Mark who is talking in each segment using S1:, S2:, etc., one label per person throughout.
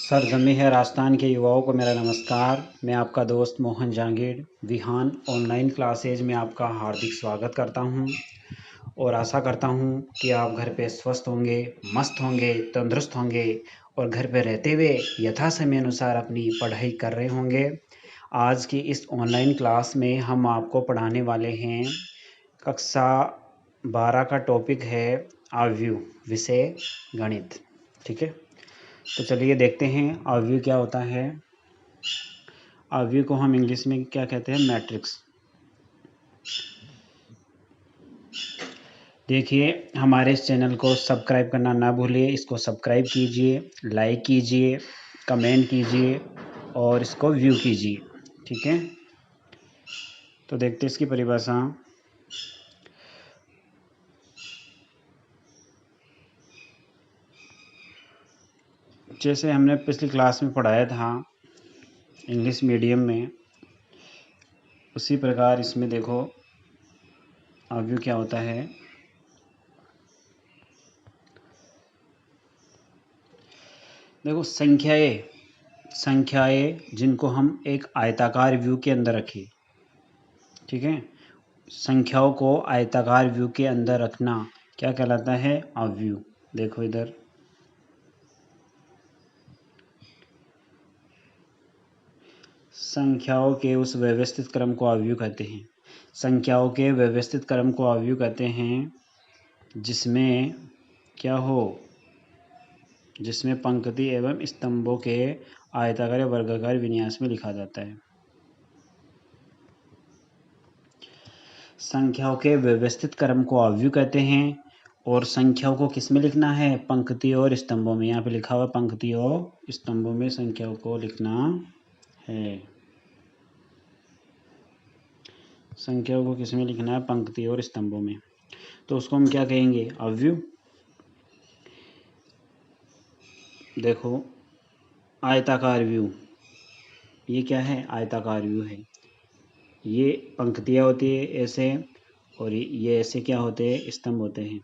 S1: सरजमी है राजस्थान के युवाओं को मेरा नमस्कार। मैं आपका दोस्त मोहन जहांगीर विहान ऑनलाइन क्लासेज में आपका हार्दिक स्वागत करता हूं और आशा करता हूं कि आप घर पे स्वस्थ होंगे, मस्त होंगे, तंदुरुस्त होंगे और घर पे रहते हुए यथा समय अनुसार अपनी पढ़ाई कर रहे होंगे। आज की इस ऑनलाइन क्लास में हम आपको पढ़ाने वाले हैं कक्षा 12 का टॉपिक है आव्यूह, विषय गणित। ठीक है, तो चलिए देखते हैं आव्यूह क्या होता है। आव्यूह को हम इंग्लिश में क्या कहते हैं? मैट्रिक्स। देखिए, हमारे इस चैनल को सब्सक्राइब करना ना भूलिए। इसको सब्सक्राइब कीजिए, लाइक कीजिए, कमेंट कीजिए और इसको व्यू कीजिए। ठीक है, तो देखते हैं इसकी परिभाषा। जैसे हमने पिछली क्लास में पढ़ाया था इंग्लिश मीडियम में, उसी प्रकार इसमें देखो आव्यूह क्या होता है। देखो, संख्याएं जिनको हम एक आयताकार व्यू के अंदर रखें। ठीक है, संख्याओं को आयताकार व्यू के अंदर रखना क्या कहलाता है? आव्यूह। देखो इधर, संख्याओं के उस व्यवस्थित क्रम को आव्यूह कहते हैं। संख्याओं के व्यवस्थित क्रम को आव्यूह कहते हैं जिसमें क्या हो, जिसमें पंक्ति एवं स्तंभों के आयताकार या वर्गाकार विन्यास में लिखा जाता है। संख्याओं के व्यवस्थित क्रम को आव्यूह कहते हैं और संख्याओं को किस में लिखना है? पंक्ति और स्तंभों में। यहाँ पे लिखा हुआ पंक्ति और स्तंभों में संख्याओं को लिखना है। संख्याओं को किस में लिखना है? पंक्ति और स्तंभों में। तो उसको हम क्या कहेंगे? आव्यूह। देखो, आयताकार व्यू, ये क्या है? आयताकार व्यू है। ये पंक्तियाँ होती है ऐसे और ये ऐसे क्या होते हैं? स्तंभ होते हैं।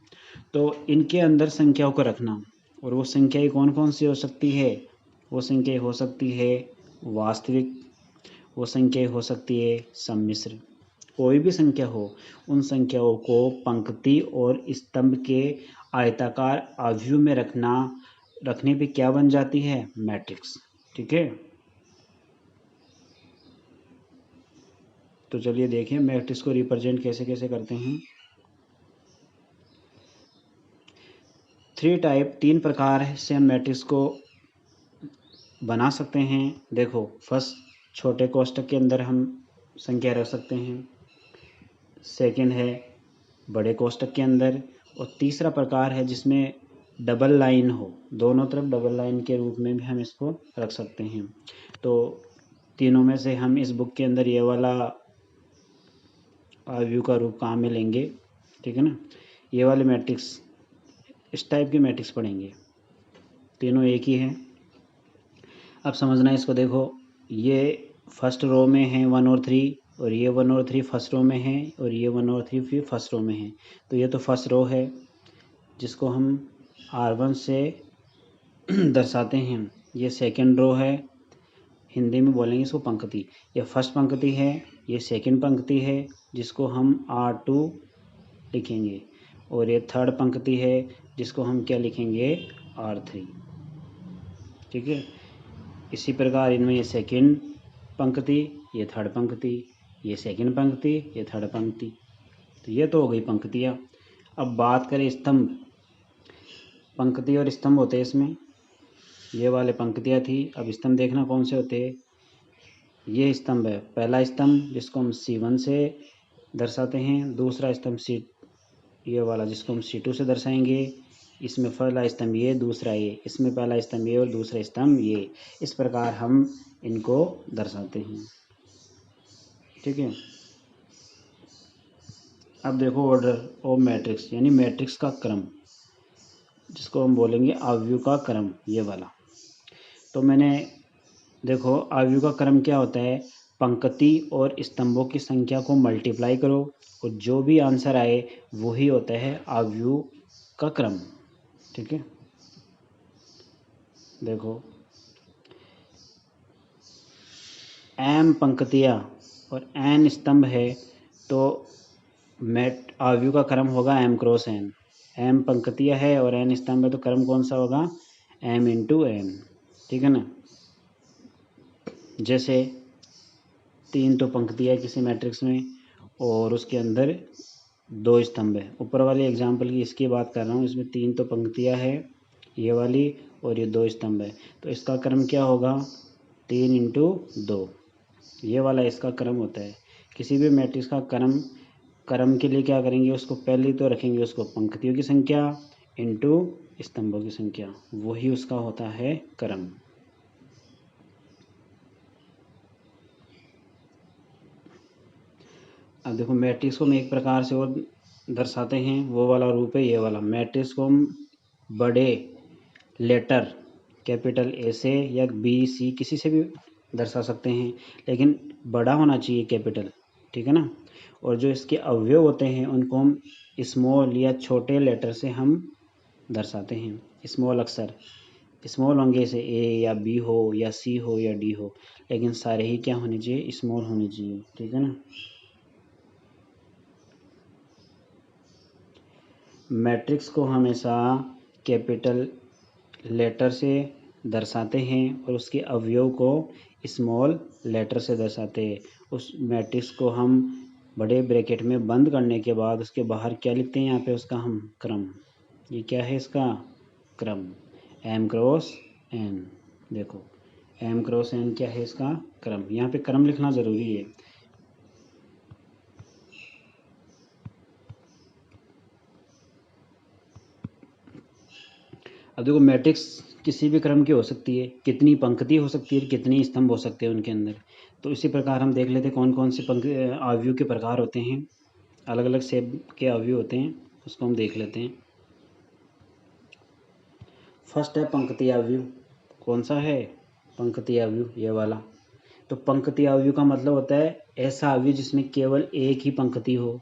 S1: तो इनके अंदर संख्याओं को रखना, और वो संख्याएं कौन कौन सी हो सकती है? वो संख्याएं हो सकती है वास्तविक, वो संख्याएं हो सकती है सम्मिश्र। कोई भी संख्या हो, उन संख्याओं को पंक्ति और स्तंभ के आयताकार आव्यूह में रखने पे क्या बन जाती है? मैट्रिक्स। ठीक है, तो चलिए देखिए मैट्रिक्स को रिप्रेजेंट कैसे कैसे करते हैं। तीन प्रकार से हम मैट्रिक्स को बना सकते हैं। देखो, फर्स्ट, छोटे कोष्ठक के अंदर हम संख्या रख सकते हैं। सेकंड है बड़े कोष्ठक के अंदर, और तीसरा प्रकार है जिसमें डबल लाइन हो, दोनों तरफ डबल लाइन के रूप में भी हम इसको रख सकते हैं। तो तीनों में से हम इस बुक के अंदर ये वाला आव्यूह का रूप काम में लेंगे। ठीक है ना, ये वाले मैट्रिक्स, इस टाइप के मैट्रिक्स पढ़ेंगे। तीनों एक ही हैं। अब समझना इसको। देखो, ये फर्स्ट रो में है 1 और 3, और ये 1 और 3 फर्स्ट रो में है, और ये 1 और 3 फिर फर्स्ट रो में है। तो ये तो फर्स्ट रो है जिसको हम R1 से दर्शाते हैं। ये सेकंड रो है, हिंदी में बोलेंगे इसको पंक्ति। ये फर्स्ट पंक्ति है, ये सेकंड पंक्ति है जिसको हम R2 लिखेंगे, और ये थर्ड पंक्ति है जिसको हम क्या लिखेंगे? R3। ठीक है, इसी प्रकार इनमें ये सेकंड पंक्ति, ये थर्ड पंक्ति, ये सेकंड पंक्ति, ये थर्ड पंक्ति। तो ये तो हो गई पंक्तियाँ। अब बात करें स्तंभ। पंक्ति और स्तंभ होते हैं इसमें, ये वाले पंक्तियाँ थी। अब स्तंभ देखना कौन से होते हैं। ये स्तंभ है, पहला स्तंभ जिसको हम C1 से दर्शाते हैं, दूसरा स्तंभ ये वाला जिसको हम C2 से दर्शाएंगे। इसमें पहला स्तंभ ये, दूसरा ये, इसमें पहला स्तंभ ये और दूसरा स्तंभ ये। इस प्रकार हम इनको दर्शाते हैं। ठीक है, अब देखो ऑर्डर ऑफ मैट्रिक्स, यानी मैट्रिक्स का क्रम, जिसको हम बोलेंगे आव्यूह का क्रम, ये वाला। तो मैंने देखो, आव्यूह का क्रम क्या होता है? पंक्ति और स्तंभों की संख्या को मल्टीप्लाई करो और जो भी आंसर आए वही होता है आव्यूह का क्रम। ठीक है, देखो m पंक्तियाँ और n स्तंभ है तो आव्यूह का क्रम होगा m क्रॉस n। m पंक्तियाँ है और n स्तंभ है तो क्रम कौन सा होगा, m इंटू n। ठीक है ना। जैसे 3 तो पंक्तियाँ है किसी मैट्रिक्स में और उसके अंदर 2 स्तंभ है। ऊपर वाले एग्जाम्पल की इसकी बात कर रहा हूँ, इसमें 3 तो पंक्तियाँ है ये वाली और ये 2 स्तंभ है, तो इसका क्रम क्या होगा, 3 इंटू 2। ये वाला इसका क्रम होता है। किसी भी मैट्रिक्स का क्रम के लिए क्या करेंगे, उसको पहले तो रखेंगे उसको पंक्तियों की संख्या इंटू स्तंभों की संख्या, वही उसका होता है क्रम। अब देखो मैट्रिक्स को हम एक प्रकार से और दर्शाते हैं, वो वाला रूप है ये वाला। मैट्रिक्स को हम बड़े लेटर कैपिटल ए से या बी सी किसी से भी दर्शा सकते हैं, लेकिन बड़ा होना चाहिए कैपिटल, ठीक है ना। और जो इसके अवयव होते हैं उनको हम स्मॉल या छोटे लेटर से हम दर्शाते हैं, स्मॉल अक्षर। स्मॉल होंगे से ए या बी हो या सी हो या डी हो, लेकिन सारे ही क्या होने चाहिए, स्मॉल होने चाहिए, ठीक है ना। मैट्रिक्स को हमेशा कैपिटल लेटर से दर्शाते हैं और उसके अवयव को स्मॉल लेटर से दर्शाते हैं। उस मैट्रिक्स को हम बड़े ब्रैकेट में बंद करने के बाद उसके बाहर क्या लिखते हैं, यहाँ पे उसका हम क्रम, ये क्या है इसका क्रम, m क्रॉस n। देखो m क्रॉस n क्या है इसका क्रम, यहाँ पे क्रम लिखना ज़रूरी है। अब देखो मैट्रिक्स किसी भी क्रम की हो सकती है, कितनी पंक्ति हो सकती है, कितनी स्तंभ हो सकते हैं उनके अंदर। तो इसी प्रकार हम देख लेते हैं कौन कौन से आव्यूह के प्रकार होते हैं, अलग अलग शेप के आव्यूह होते हैं, उसको हम देख लेते हैं। फर्स्ट है पंक्ति आव्यूह। कौन सा है, पंक्ति आव्यूह, ये वाला। तो पंक्ति आव्यूह का मतलब होता है ऐसा आव्यूह जिसमें केवल एक ही पंक्ति हो,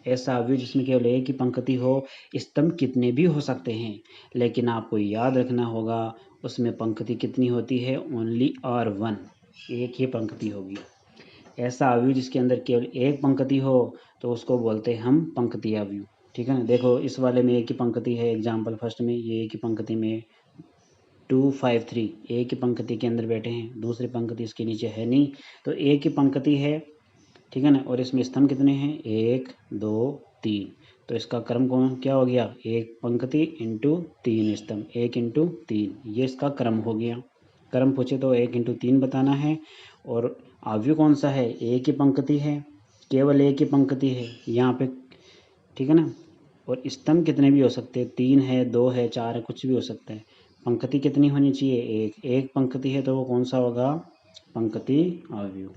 S1: ऐसा आव्यूह जिसमें केवल एक ही पंक्ति हो। स्तंभ कितने भी हो सकते हैं, लेकिन आपको याद रखना होगा उसमें पंक्ति कितनी होती है, ओनली और वन, एक ही पंक्ति होगी। ऐसा आव्यूह जिसके अंदर केवल एक पंक्ति हो तो उसको बोलते हैं हम पंक्ति आव्यूह, ठीक है ना। देखो इस वाले में एक ही पंक्ति है, एग्जाम्पल फर्स्ट में ये एक ही पंक्ति में 2 5 3 एक ही पंक्ति के अंदर बैठे हैं, दूसरी पंक्ति इसके नीचे है नहीं, तो एक ही पंक्ति है, ठीक है ना। और इसमें स्तंभ कितने हैं, 1 2 3, तो इसका क्रम कौन क्या हो गया, एक पंक्ति इंटू 3 स्तंभ, 1 इंटू 3, ये इसका क्रम हो गया। क्रम पूछे तो 1 इंटू 3 बताना है। और आव्यूह कौन सा है, एक ही पंक्ति है, केवल एक ही पंक्ति है यहाँ पे, ठीक है ना। और स्तंभ कितने भी हो सकते हैं, 3 है 2 है 4 है, कुछ भी हो सकता है। पंक्ति कितनी होनी चाहिए, एक पंक्ति है तो वो कौन सा होगा, पंक्ति आव्यूह।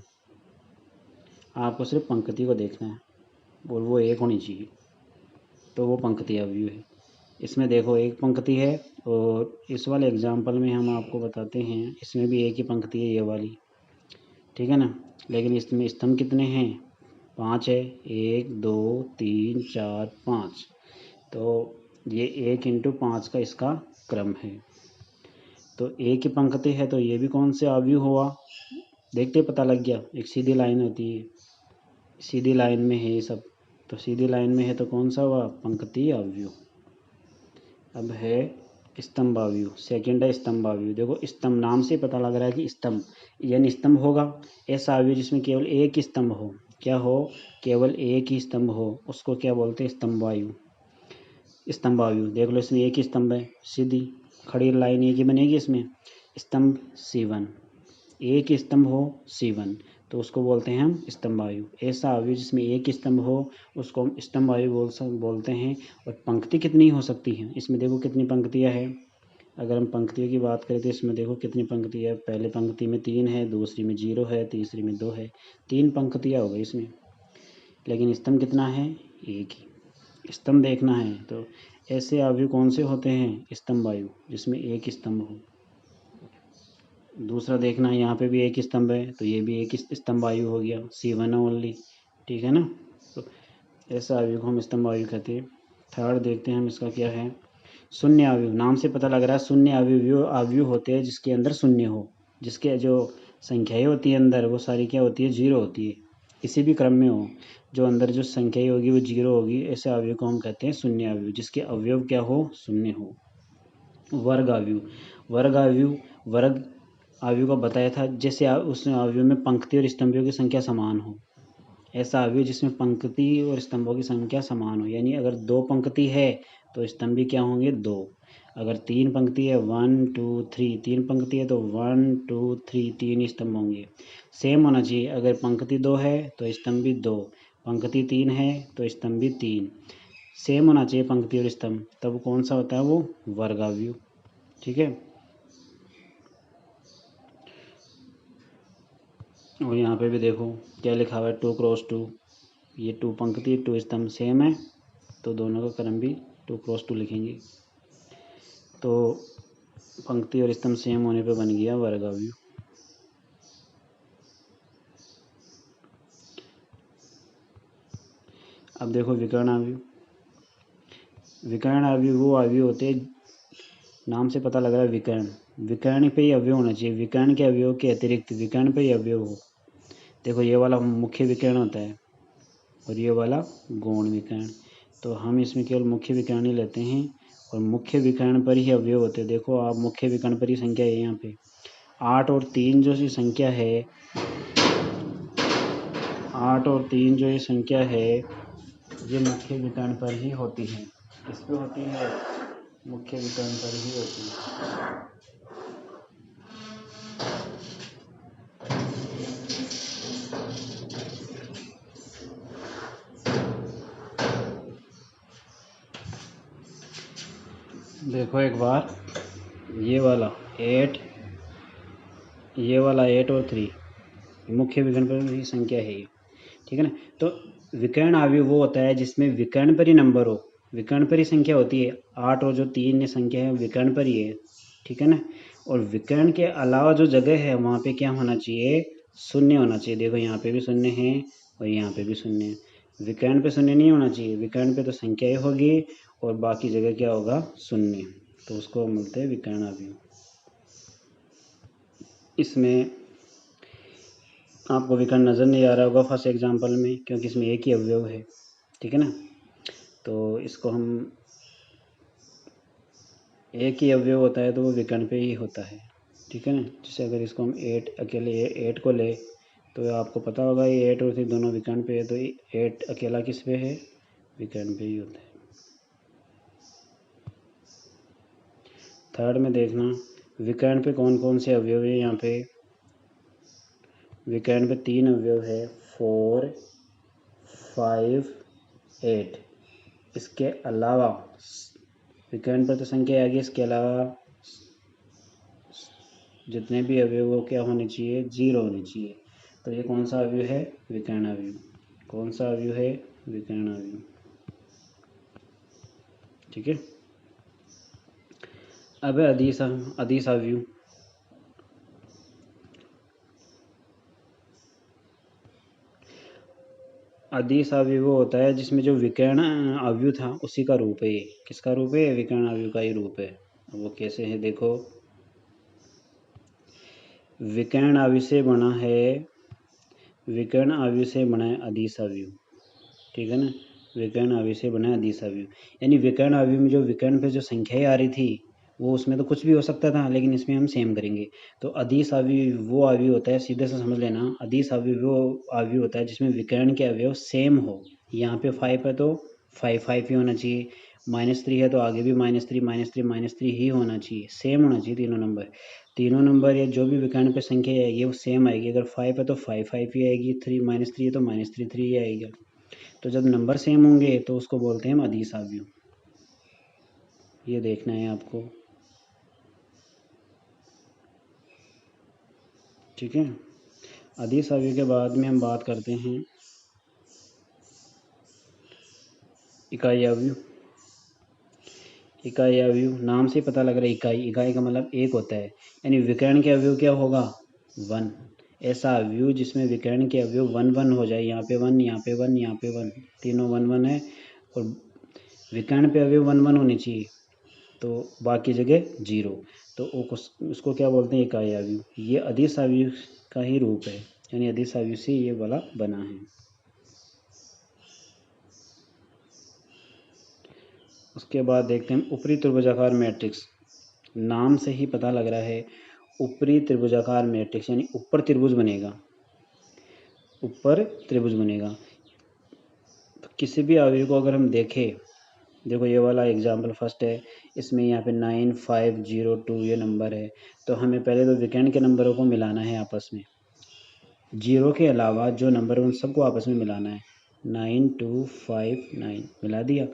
S1: आपको सिर्फ पंक्ति को देखना है और वो एक होनी चाहिए, तो वो पंक्ति आव्यूह है। इसमें देखो एक पंक्ति है और इस वाले एग्जाम्पल में हम आपको बताते हैं, इसमें भी एक ही पंक्ति है ये वाली, ठीक है ना। लेकिन इसमें स्तंभ कितने हैं, 5 है, 1 2 3 4 5, तो ये 1 इंटू 5 का इसका क्रम है। तो एक ही पंक्ति है तो ये भी कौन से आव्यूह हुआ, देखते पता लग गया, एक सीधी लाइन होती है, सीधी लाइन में है ये सब, तो सीधी लाइन में है तो कौन सा हुआ, पंक्ति आव्यूह। अब है स्तंभ आव्यूह, सेकंड है स्तंभ आव्यूह। देखो स्तंभ नाम से पता लग रहा है कि स्तंभ यानी स्तंभ होगा, ऐसा आव्यूह जिसमें केवल एक ही स्तंभ हो, क्या हो, केवल एक ही स्तंभ हो, उसको क्या बोलते हैं, स्तंभ आव्यूह, स्तंभ आव्यूह। देख लो इसमें एक ही स्तंभ है, सीधी खड़ी लाइन एक ही बनेगी इसमें, स्तंभ C1, एक ही स्तंभ हो C1, तो उसको बोलते हैं हम स्तंभ आव्यूह। ऐसा आव्यूह जिसमें एक स्तंभ हो उसको हम स्तंभ आव्यूह बोलते हैं। और पंक्ति कितनी हो सकती है, इसमें देखो कितनी पंक्तियाँ हैं। अगर हम पंक्तियों की बात करें तो इसमें देखो कितनी पंक्तियाँ है, पहले पंक्ति में 3 है, दूसरी में 0 है, तीसरी में 2 है, 3 पंक्तियाँ हो गई इसमें। लेकिन स्तंभ कितना है, एक ही। स्तंभ देखना है तो ऐसे आव्यूह कौन से होते हैं, स्तंभ आव्यूह, जिसमें एक स्तंभ हो। दूसरा देखना है, यहाँ पे भी एक स्तंभ है तो ये भी एक स्तंभ आव्यूह हो गया, C1 ओनली, ठीक है ना। तो ऐसा आव्यूह को हम स्तंभ आव्यूह कहते हैं। थर्ड देखते हैं हम इसका क्या है, शून्य आव्यूह। नाम से पता लग रहा है शून्य आव्यूह होते हैं जिसके अंदर शून्य हो, जिसके जो संख्याएं होती है अंदर, वो सारी क्या होती है, जीरो होती है। किसी भी क्रम में हो, जो अंदर जो संख्याएं होगी वो जीरो होगी। ऐसे अवयव को हम कहते हैं शून्य अवयव, जिसके अवयव क्या हो, शून्य हो। वर्ग अवयव, वर्ग अवयव, वर्ग अवयव को बताया था, जैसे उस अवयव में पंक्ति और स्तंभों की संख्या समान हो। ऐसा अवयव जिसमें पंक्ति और स्तंभों की संख्या समान हो, यानी अगर 2 पंक्ति है तो स्तंभ भी क्या होंगे, 2। अगर 3 पंक्ति है, 1 2 3, 3 पंक्ति है तो 1 2 3, 3 स्तंभ होंगे। सेम होना चाहिए, अगर पंक्ति 2 है तो स्तंभ भी 2, पंक्ति 3 है तो स्तंभ भी 3। सेम होना चाहिए पंक्ति और स्तंभ, तब कौन सा होता है वो, वर्ग अवयव। ठीक है। और यहाँ पे भी देखो क्या लिखा हुआ है, 2 क्रॉस 2, ये 2 पंक्ति 2 स्तंभ सेम है, तो दोनों का क्रम भी 2 क्रॉस 2 लिखेंगे। तो पंक्ति और स्तंभ सेम होने पे बन गया वर्ग अवयव। अब देखो विकर्ण अवयव। विकर्ण अवयव वो अवयव होते हैं, नाम से पता लग रहा है विकर्ण, विकर्ण पे ही अवयव होना चाहिए, विकर्ण के अवयव के अतिरिक्त विकर्ण पे ही अवयव हो। देखो ये वाला मुख्य विकर्ण होता है और ये वाला गौण विकर्ण, तो हम इसमें केवल मुख्य विकर्ण ही लेते हैं और मुख्य विकर्ण पर ही अवयव होते हैं। देखो आप, मुख्य विकर्ण पर ही संख्या है, यहाँ पे 8 और 3 जो सी संख्या है, 8 और 3 जो ये संख्या है, ये मुख्य विकर्ण पर ही होती है। किस पे होती है, मुख्य विकर्ण पर ही होती है। देखो एक बार, ये वाला 8, ये वाला 8 और 3 मुख्य विकर्ण पर ही संख्या है ये, ठीक है ना। तो विकर्ण अवयव वो होता है जिसमें विकर्ण पर ही नंबर हो, विकर्ण पर ही संख्या होती है। 8 और जो 3 ये संख्या है विकर्ण पर ही है, ठीक है ना। और विकर्ण के अलावा जो जगह है वहाँ पे क्या होना चाहिए, शून्य होना चाहिए। देखो यहाँ पे भी शून्य है और यहाँ पे भी शून्य है, विकर्ण पे शून्य नहीं होना चाहिए, विकर्ण पे तो संख्याएं होगी और बाकी जगह क्या होगा, शून्य, तो उसको हम बोलते हैं विकर्ण अवयव। इसमें आपको विकर्ण नज़र नहीं आ रहा होगा फर्स्ट एग्जाम्पल में, क्योंकि इसमें एक ही अवयव है, ठीक है ना। तो इसको हम, एक ही अवयव होता है तो वो विकर्ण पे ही होता है, ठीक है ना। जैसे अगर इसको हम 8 अकेले 8 को ले, तो आपको पता होगा ये 8 और 3 दोनों विकर्ण पे है, तो 8 अकेला किस पे है, विकर्ण पे ही होता है। थर्ड में देखना विकर्ण पे कौन कौन से अवयव है। यहाँ पे विकर्ण पे 3 अवयव है, 4 5 8। इसके अलावा विकर्ण पर तो संख्या आ गई, इसके अलावा जितने भी अवयव वो क्या होने चाहिए, 0 होने चाहिए। तो ये कौन सा अवयव है, विकर्ण अवयव। कौन सा अवयव है, विकर्ण अवयव, ठीक है। अब है अदिश अवयव। अदिश अवयव वो होता है जिसमें जो विकर्ण अवयव था उसी का रूप है। किसका रूप है, विकर्ण अवयव का ही रूप है। वो कैसे है देखो, विकर्ण अवयव से बना है, विकर्ण अवयव से बना है अदिश अवयव, ठीक है ना। विकर्ण अवयव से बना है अदिश अवयव, यानी विकर्ण अवयव में जो विकर्ण पे जो संख्याएं आ रही थी वो उसमें तो कुछ भी हो सकता था, लेकिन इसमें हम सेम करेंगे। तो अदिश अवयव वो अवयव होता है, सीधे से समझ लेना, अदिश अवयव वो अवयव होता है जिसमें विकर्ण के अवयव सेम हो। यहाँ पे 5 है तो 5 ही होना चाहिए, -3 है तो आगे भी -3 ही होना चाहिए, सेम होना चाहिए तीनों नंबर या जो भी विकर्ण पे संख्या आएगी वो सेम आएगी। अगर 5 है तो 5 ही आएगी, -3 है तो -3 ही आएगा। तो जब नंबर सेम होंगे तो उसको बोलते हैं हम अदिश अवयव। ये देखना है आपको, ठीक है। अदिश अवयव के बाद में हम बात करते हैं इकाई अवयव। इकाई अवयव नाम से पता लग रहा है, इकाई का मतलब एक होता है, यानी विकर्ण के अवयव क्या होगा, 1। ऐसा अवयव जिसमें विकर्ण के अवयव 1 हो जाए, यहाँ पे 1, यहाँ पे 1, यहाँ पे 1, तीनों 1 है, और विकर्ण पे अवयव 1 होने चाहिए, तो बाकी जगह 0, तो उसको क्या बोलते हैं, इकाई अवयव। ये अदिश अवयव इसका ही रूप है, यानी अदिश अवयवी से ये वाला बना है। उसके बाद देखते हैं ऊपरी त्रिभुजाकार मैट्रिक्स। नाम से ही पता लग रहा है ऊपरी त्रिभुजाकार मैट्रिक्स, यानी ऊपर त्रिभुज बनेगा, ऊपर त्रिभुज बनेगा। तो किसी भी अवयव को अगर हम देखें, देखो ये वाला एग्जाम्पल फर्स्ट है, इसमें यहाँ पे 9502 ये नंबर है, तो हमें पहले तो विकर्ण के नंबरों को मिलाना है आपस में, जीरो के अलावा जो नंबर उन सबको आपस में मिलाना है। 9259 मिला दिया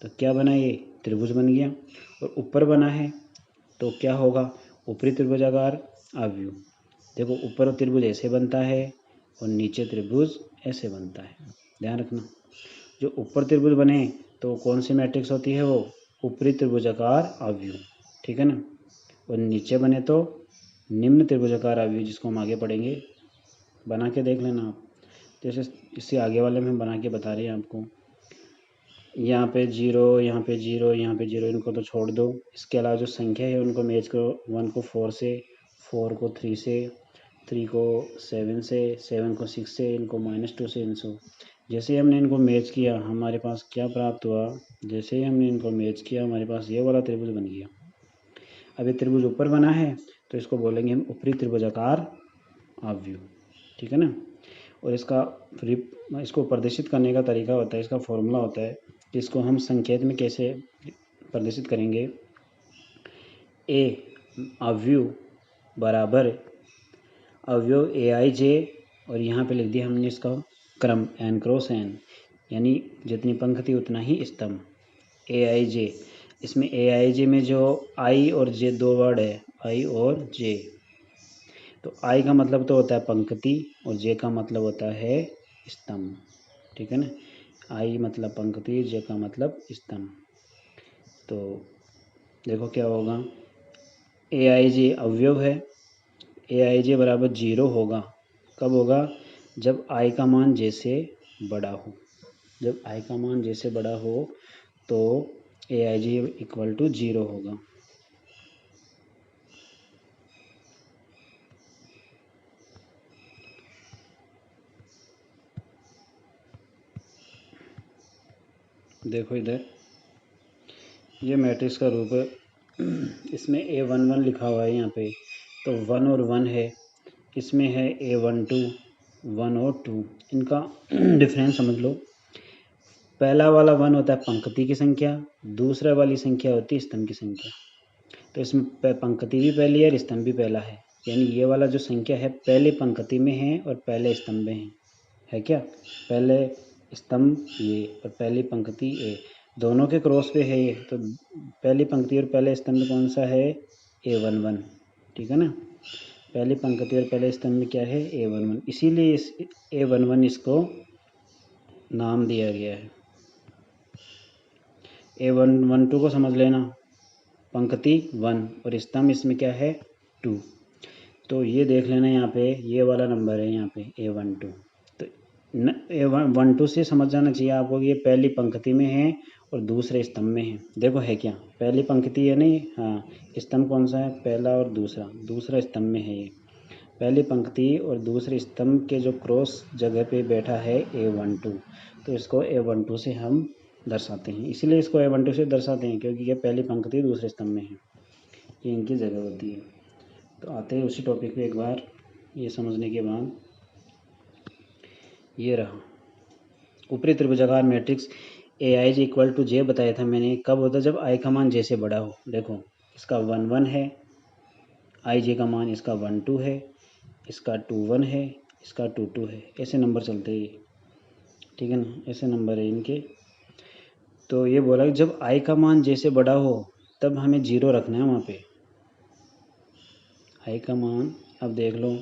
S1: तो क्या बना, ये त्रिभुज बन गया। और ऊपर बना है तो क्या होगा, ऊपरी त्रिभुजाकार अवयव। देखो ऊपर त्रिभुज ऐसे बनता है और नीचे त्रिभुज ऐसे बनता है, ध्यान रखना। जो ऊपर त्रिभुज बने तो कौन सी मैट्रिक्स होती है, वो ऊपरी त्रिभुजाकार अवयव, ठीक है ना। और नीचे बने तो निम्न त्रिभुजाकार अवयव, जिसको हम आगे पढ़ेंगे। बना के देख लेना आप, जैसे इससे आगे वाले में हम बना के बता रहे हैं आपको। यहाँ पे जीरो, यहाँ पे जीरो, यहाँ पे जीरो, इनको तो छोड़ दो। इसके अलावा जो संख्या है उनको मैच करो, 1 को 4 से, 4 को 3 से, 3 को 7 से, 7 को 6 से, इनको -2 से इनको। जैसे ही हमने इनको मैच किया हमारे पास क्या प्राप्त हुआ, जैसे ही हमने इनको मैच किया हमारे पास ये वाला त्रिभुज बन गया। अब ये त्रिभुज ऊपर बना है तो इसको बोलेंगे हम ऊपरी त्रिभुजाकार अवयव, ठीक है ना। और इसको प्रदर्शित करने का तरीका होता है, इसका फॉर्मूला होता है, इसको हम संकेत में कैसे प्रदर्शित करेंगे। ए अवयव बराबर अवयव AIJ, और यहाँ पे लिख दिया हमने इसका क्रम n क्रॉस n, यानी जितनी पंक्ति उतना ही स्तंभ। AIJ, इसमें AIJ में जो I और J दो वर्ड है, I और J, तो I का मतलब तो होता है पंक्ति और J का मतलब होता है स्तंभ, ठीक है ना। I मतलब पंक्ति, J का मतलब स्तंभ। तो देखो क्या होगा, AIJ अवयव है, AIJ बराबर 0 होगा। कब होगा, जब I का मान J से बड़ा हो। जब I का मान J से बड़ा हो तो AIJ इक्वल टू 0 होगा। देखो इधर ये मैट्रिक्स का रूप है, इसमें A11 लिखा हुआ है यहाँ पे, तो 1 और 1 है। इसमें है A12, 1 और 2, इनका डिफरेंस समझ लो। पहला वाला 1 होता है पंक्ति की संख्या, दूसरा वाली संख्या होती है स्तंभ की संख्या। तो इसमें पंक्ति भी पहली है और स्तंभ भी पहला है, यानी ये वाला जो संख्या है पहले पंक्ति में है और पहले स्तंभ में है क्या, पहले स्तंभ ये और पहली पंक्ति ए, दोनों के क्रॉस पे है ये। तो पहली पंक्ति और पहले स्तंभ में कौन सा है, A11, ठीक है ना। पहली पंक्ति और पहले स्तंभ में क्या है, A11, इसीलिए इस A11 इसको नाम दिया गया है। A112 को समझ लेना, पंक्ति 1 और स्तंभ इसमें क्या है 2। तो ये देख लेना, यहाँ पे ये वाला नंबर है, यहाँ पे A12। तो A12 से समझ जाना चाहिए आपको कि ये पहली पंक्ति में है और दूसरे स्तंभ में है। देखो है क्या, पहली पंक्ति है नहीं, हाँ, स्तंभ कौन सा है, पहला और दूसरा स्तंभ में है ये। पहली पंक्ति और दूसरे स्तंभ के जो क्रॉस जगह पे बैठा है A12, तो इसको A12 से हम दर्शाते हैं। इसीलिए इसको A12 से दर्शाते हैं क्योंकि ये पहली पंक्ति दूसरे स्तंभ में है, ये इनकी जगह होती है। तो आते हैं उसी टॉपिक पे एक बार, ये समझने के बाद ये रहा ऊपरी त्रिभुजाकार matrix AIJ equal to J बताया था मैंने, कब होता है, जब I का मान J से बड़ा हो। देखो इसका 1 1 है, IJ का मान इसका 1 2 है, इसका 2 1 है, इसका 2 2 है, ऐसे नंबर चलते हैं, ठीक है ना, ऐसे नंबर है इनके। तो ये बोला कि जब I का मान J से बड़ा हो तब हमें 0 रखना है वहाँ पे। I का मान, अब देख लो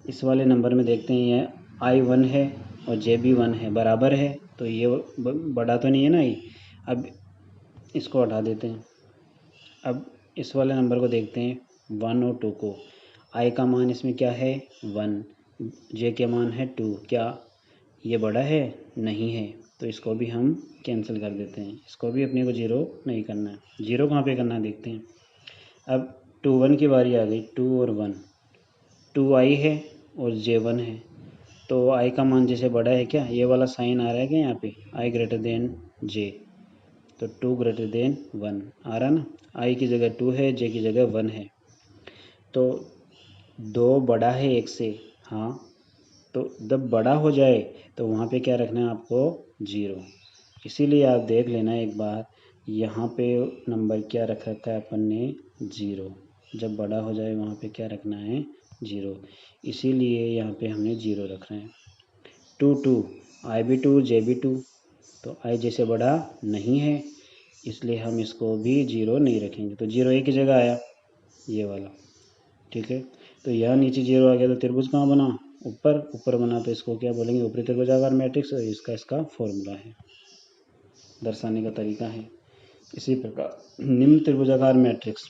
S1: इस वाले नंबर में देखते हैं, ये I 1 है और J भी 1 है, बराबर है, तो ये बड़ा तो नहीं है ना I। अब इसको हटा देते हैं। अब इस वाले नंबर को देखते हैं 1 और 2 को, I का मान इसमें क्या है 1, J के मान है 2, क्या ये बड़ा है, नहीं है, तो इसको भी हम कैंसिल कर देते हैं। इसको भी अपने को 0 नहीं करना है, 0 कहाँ पे करना है देखते हैं। अब 2 1 की बारी आ गई, 2 और 1, 2I है और J1 है, तो I का मान जैसे बड़ा है क्या, ये वाला साइन आ रहा है क्या यहाँ पे, I ग्रेटर देन J, तो 2 ग्रेटर देन 1 आ रहा ना। I की जगह 2 है, J की जगह 1 है, तो 2 बड़ा है 1 से, हाँ, तो जब बड़ा हो जाए तो वहाँ पे क्या रखना है आपको, 0। इसीलिए आप देख लेना एक बार, यहाँ पे नंबर क्या रख रखा है अपन ने, 0। जब बड़ा हो जाए वहाँ पे क्या रखना है, 0। इसीलिए यहाँ पे हमने 0 रख रहे हैं। 2 I भी 2 J भी 2, तो I जैसे बड़ा नहीं है, इसलिए हम इसको भी 0 नहीं रखेंगे, तो 0 एक ही जगह आया, ये वाला, ठीक है। तो यहाँ नीचे 0 आ गया, तो त्रिभुज कहाँ बना, ऊपर बना, तो इसको क्या बोलेंगे, ऊपरी त्रिभुजाकार मैट्रिक्स, और इसका फॉर्मूला है, दर्शाने का तरीका है। इसी प्रकार निम्न त्रिभुजाकार मैट्रिक्स,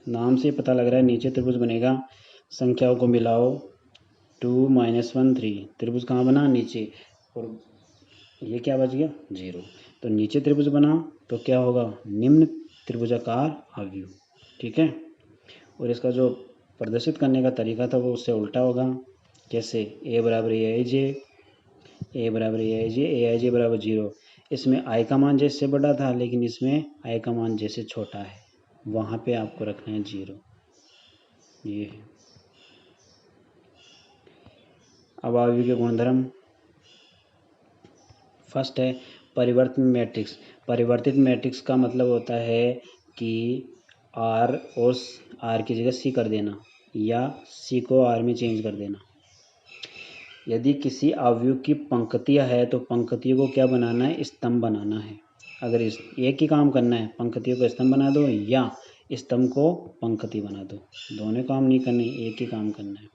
S1: नाम से पता लग रहा है नीचे त्रिभुज बनेगा, संख्याओं को मिलाओ, 2 -1 3, त्रिभुज कहाँ बना, नीचे, और ये क्या बच गया, 0। तो नीचे त्रिभुज बना तो क्या होगा, निम्न त्रिभुजाकार आव्यूह, ठीक है। और इसका जो प्रदर्शित करने का तरीका था वो उससे उल्टा होगा, कैसे, A बराबर AIJ, A बराबर AIJ, AIJ बराबर 0। इसमें I का मान जैसे बड़ा था, लेकिन इसमें I का मान जैसे छोटा है, वहाँ पे आपको रखना है 0, ये है। अब आव्यूह के गुणधर्म, फर्स्ट है परिवर्तित मैट्रिक्स। परिवर्तित मैट्रिक्स का मतलब होता है कि R और R की जगह C कर देना, या C को R में चेंज कर देना। यदि किसी आव्यूह की पंक्तियाँ है तो पंक्तियों को क्या बनाना है, स्तंभ बनाना है। अगर इस एक ही काम करना है, पंक्तियों को स्तंभ बना दो या स्तंभ को पंक्ति बना दो, दोनों काम नहीं करने, एक ही काम करना है,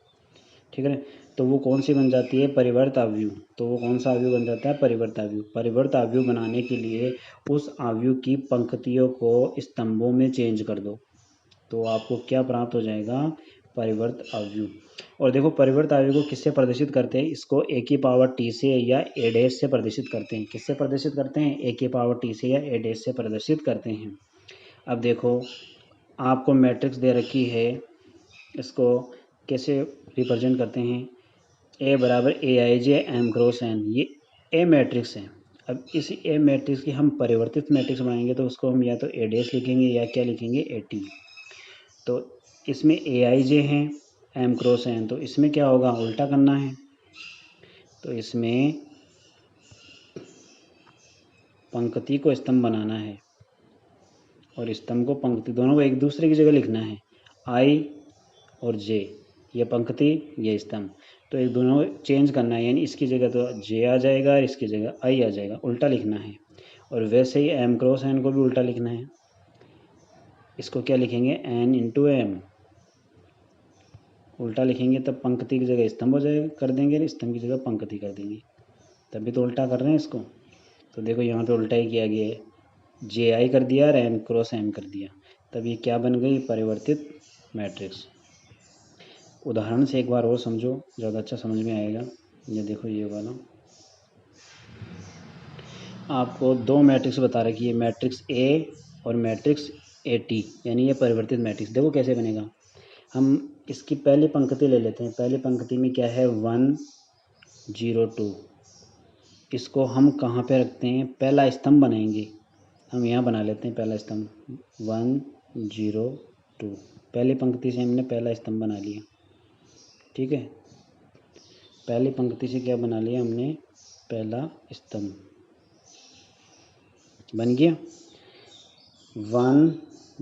S1: ठीक है। तो वो कौन सी बन जाती है, परिवर्त आव्यूह। तो वो कौन सा आव्यूह बन जाता है, परिवर्त आव्यूह। परिवर्त आव्यूह बनाने के लिए उस आव्यूह की पंक्तियों को स्तंभों में चेंज कर दो, तो आपको क्या प्राप्त हो जाएगा, परिवर्त आव्यूह। और देखो परिवर्त आव्यूह को किससे प्रदर्शित करते हैं, इसको ए की पावर टी से या ए डैश से प्रदर्शित करते हैं। किससे प्रदर्शित करते हैं, ए की पावर टी से या ए डैश से प्रदर्शित करते हैं। अब देखो आपको मैट्रिक्स दे रखी है, इसको कैसे रिप्रेजेंट करते हैं, ए बराबर AIJ M क्रॉस N, ये ए मैट्रिक्स है। अब इस ए मैट्रिक्स की हम परिवर्तित मैट्रिक्स बनाएंगे तो उसको हम या तो ए डैश लिखेंगे या क्या लिखेंगे, AT। तो इसमें AIJ है M क्रॉस N, तो इसमें क्या होगा, उल्टा करना है। तो इसमें पंक्ति को स्तंभ बनाना है और स्तंभ को पंक्ति, दोनों को एक दूसरे की जगह लिखना है, I और J, ये पंक्ति ये स्तंभ, तो एक दोनों चेंज करना है, यानी इसकी जगह तो J आ जाएगा और इसकी जगह I आ जाएगा, उल्टा लिखना है। और वैसे ही M क्रॉस N को भी उल्टा लिखना है, इसको क्या लिखेंगे, N इंटू M, उल्टा लिखेंगे तब पंक्ति की जगह स्तंभ हो जाएगा, कर देंगे, स्तंभ की जगह पंक्ति कर देंगे, तभी तो उल्टा कर रहे हैं इसको। तो देखो यहाँ पे उल्टा ही किया गया है, JI कर दिया और N क्रॉस M कर दिया, तब ये क्या बन गई, परिवर्तित मैट्रिक्स। उदाहरण से एक बार और समझो, ज़्यादा अच्छा समझ में आएगा। ये देखो ये वाला आपको दो मैट्रिक्स बता रखी है, मैट्रिक्स A और मैट्रिक्स AT, यानी ये परिवर्तित मैट्रिक्स। देखो कैसे बनेगा, हम इसकी पहली पंक्ति ले लेते हैं। पहली पंक्ति में क्या है, 1 0 2, इसको हम कहाँ पे रखते हैं, पहला स्तंभ बनाएंगे, हम यहाँ बना लेते हैं पहला स्तंभ, 1 0 2, पहली पंक्ति से हमने पहला स्तंभ बना लिया, ठीक है। पहली पंक्ति से क्या बना लिया हमने, पहला स्तंभ बन गया। 1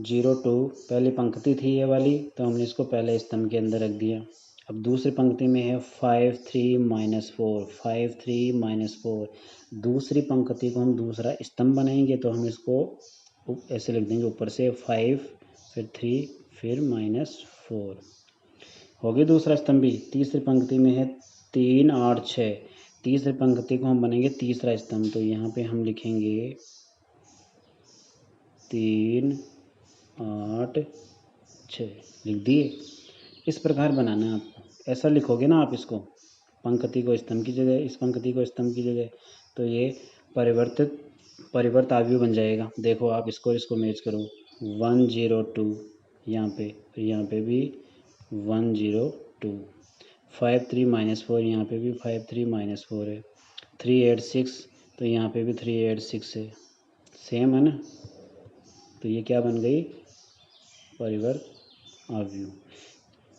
S1: 0 2 पहली पंक्ति थी ये वाली, तो हमने इसको पहले स्तंभ के अंदर रख दिया। अब दूसरी पंक्ति में है 5 3 -4, 5 3 -4, दूसरी पंक्ति को हम दूसरा स्तंभ बनाएंगे, तो हम इसको ऐसे लिख देंगे, ऊपर से 5 फिर 3 फिर -4, हो गया दूसरा स्तंभ भी। तीसरी पंक्ति में है 3 8 6, तीसरी पंक्ति को हम बनेंगे तीसरा स्तंभ, तो यहाँ पे हम लिखेंगे 3 8 6, लिख दिए। इस प्रकार बनाना है आपको, ऐसा लिखोगे ना आप इसको, पंक्ति को स्तंभ की जगह, इस पंक्ति को स्तंभ की जगह, तो ये परिवर्त आव्यूह बन जाएगा। देखो आप इसको मैच करो, 1 0 2 यहाँ पे, फिर यहाँ पे भी 1 0 2, 5 3 -4, यहाँ पे भी 5 3 -4 है। 3 8 6, तो यहाँ पे भी 3 8 6 है, सेम है ना। तो ये क्या बन गई, परिवर्त अवयव,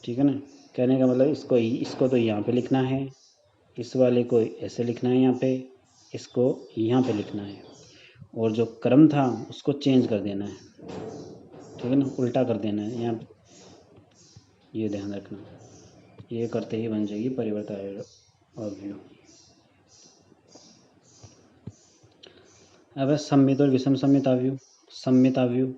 S1: ठीक है ना। कहने का मतलब इसको तो यहाँ पे लिखना है, इस वाले को ऐसे लिखना है, यहाँ पे इसको यहाँ पे लिखना है, और जो क्रम था उसको चेंज कर देना है, ठीक है ना, उल्टा कर देना है यहाँ पे, ये ध्यान रखना। ये करते ही बन जाएगी परिवर्त अवयव। अब है सममित और विषम सममित अवयव। सममित अवयव,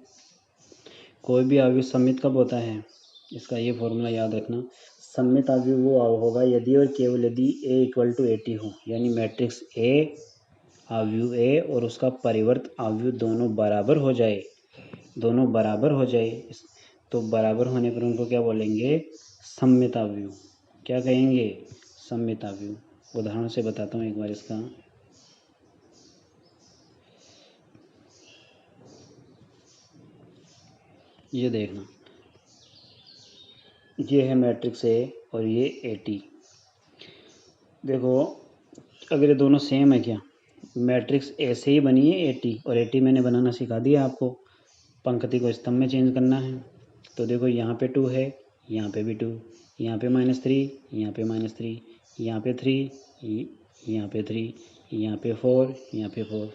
S1: कोई भी अवयव सममित कब होता है, इसका ये फॉर्मूला याद रखना। सममित अवयव वो होगा यदि और केवल यदि A = AT हो, यानी मैट्रिक्स A, अवयव A और उसका परिवर्त अवयव दोनों बराबर हो जाए, दोनों बराबर हो जाए, तो बराबर होने पर उनको क्या बोलेंगे, सममित अवयव। क्या कहेंगे, सममित अवयव। उदाहरण से बताता हूँ एक बार इसका। ये देखना, ये है मैट्रिक्स A और ये AT। देखो अगर ये दोनों सेम है, क्या मैट्रिक्स A से ही बनी है AT, और AT मैंने बनाना सिखा दिया आपको, पंक्ति को स्तंभ में चेंज करना है। तो देखो यहाँ पे 2 है, यहाँ पे भी 2, यहाँ पे -3, यहाँ पे -3, यहाँ पे 3, यहाँ पे 3, यहाँ पे 4, यहाँ पे 4,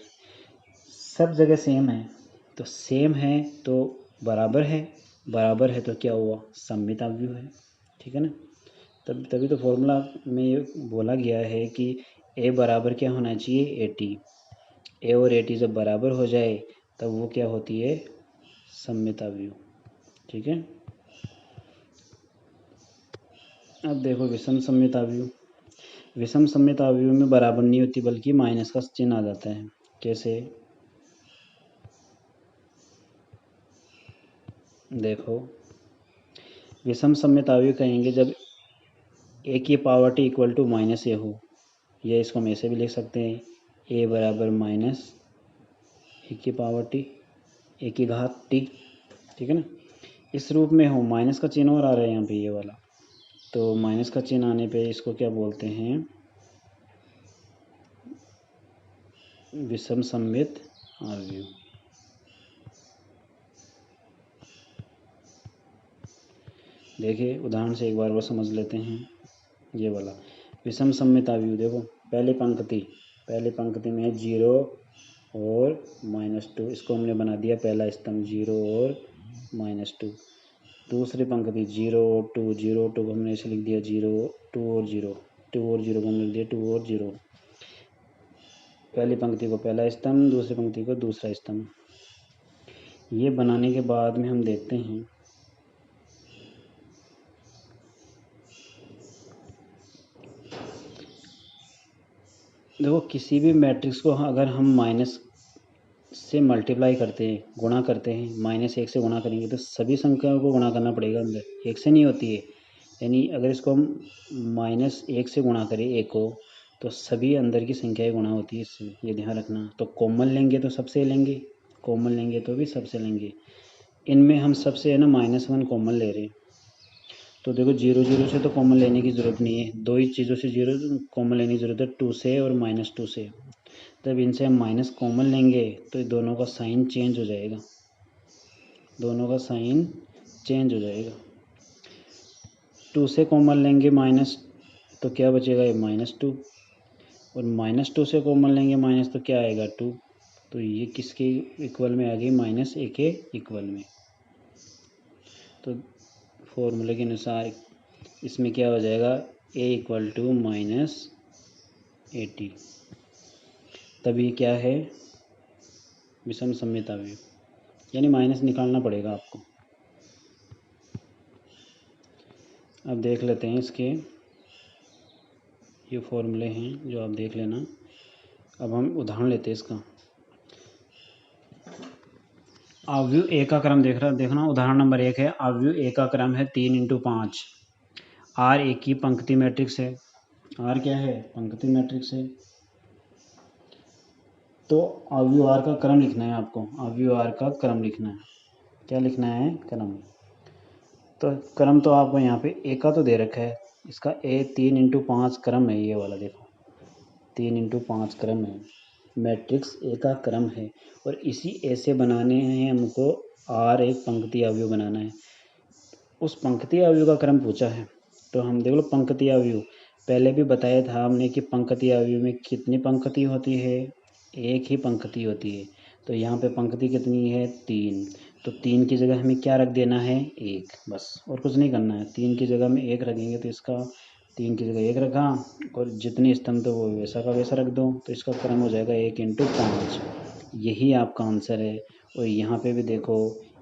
S1: सब जगह सेम है। तो सेम है तो बराबर है, बराबर है तो क्या हुआ, सममित अवयव है, ठीक है ना। तभी तो फॉर्मूला में ये बोला गया है कि A बराबर क्या होना चाहिए, AT। A और AT जब बराबर हो जाए तब वो क्या होती है, सममित अवयव, ठीक है। अब देखो विषम सममित अवयव। विषम सममित अवयव में बराबर नहीं होती बल्कि माइनस का चिन्ह आ जाता है। कैसे, देखो विषम सममित अवयव कहेंगे जब A की पावर t = -A हो, या इसको हम ऐसे भी लिख सकते हैं, A बराबर -A की पावर t, A की घात t, ठीक है ना। इस रूप में हो, माइनस का चिन्ह और आ रहा है यहाँ पे ये वाला, तो माइनस का चिन्ह आने पे इसको क्या बोलते हैं, विषम सममित अवयव। देखिए उदाहरण से एक बार वो समझ लेते हैं। ये वाला विषम सममित अवयव, देखो पहली पंक्ति में 0 और -2, इसको हमने बना दिया पहला स्तंभ, 0 और -2। दूसरी पंक्ति 0 और 2, 0 और 2 को हमने ऐसे लिख दिया 0 2 और 0, 2 और 0 को हमने लिख दिया 2 और 0। पहली पंक्ति को पहला स्तंभ, दूसरी पंक्ति को दूसरा स्तंभ। ये बनाने के बाद में हम देखते हैं, देखो किसी भी मैट्रिक्स को अगर हम माइनस से मल्टीप्लाई करते हैं, गुणा करते हैं, -1 से गुणा करेंगे तो सभी संख्याओं को गुणा करना पड़ेगा अंदर, एक से नहीं होती है। यानी अगर इसको हम -1 से गुणा करें एक को, तो सभी अंदर की संख्याएं गुणा होती है इससे, ये ध्यान रखना। तो कॉमन लेंगे तो सबसे लेंगे, कॉमन लेंगे तो भी सबसे लेंगे। इनमें हम सबसे है ना -1 कॉमन ले रहे हैं, तो देखो 0 0 से तो कॉमन लेने की ज़रूरत नहीं है, दो ही चीज़ों से 0 कॉमन लेने की ज़रूरत है, 2 से और -2 से। तब इनसे हम माइनस कॉमन लेंगे तो दोनों का साइन चेंज हो जाएगा, दोनों का साइन चेंज हो जाएगा। 2 से कॉमन लेंगे माइनस, तो क्या बचेगा, ये -2, और -2 से कॉमन लेंगे माइनस, तो क्या आएगा 2। तो ये किसके इक्वल में आ गई, -A के इक्वल में। तो फॉर्मूले के अनुसार इसमें क्या हो जाएगा, A = -AT। तभी क्या है, विषम सममित अवयव, यानी माइनस निकालना पड़ेगा आपको। अब देख लेते हैं इसके, ये फॉर्मूले हैं जो आप देख लेना। अब हम उदाहरण लेते हैं इसका। अवयव A का क्रम देखना, उदाहरण नंबर 1 है, अवयव A का क्रम है 3 × 5। R एक की पंक्ति मैट्रिक्स है, R क्या है, पंक्ति मैट्रिक्स है। तो अवयव R का क्रम लिखना है आपको, अवयव R का क्रम लिखना है। क्या लिखना है, क्रम। तो क्रम तो आपको यहाँ पे A का तो दे रखा है, इसका ए 3 × 5 क्रम है, ये वाला देखो 3 × 5 क्रम है, मैट्रिक्स ए का क्रम है। और इसी ए से बनाने हैं हमको आर एक पंक्ति अवयव बनाना है। उस पंक्ति अवयव का क्रम पूछा है, तो हम देख लो पंक्ति अवयव पहले भी बताया था हमने कि पंक्ति अवयव में कितनी पंक्ति होती है, एक ही पंक्ति होती है। तो यहाँ पे पंक्ति कितनी है 3, तो 3 की जगह हमें क्या रख देना है 1, बस और कुछ नहीं करना है। 3 की जगह में 1 रखेंगे तो इसका 3 की जगह 1 रखा और जितनी स्तंभ तो वो वैसा का वैसा रख दो, तो इसका क्रम हो जाएगा 1 × 5। यही आपका आंसर है। और यहाँ पे भी देखो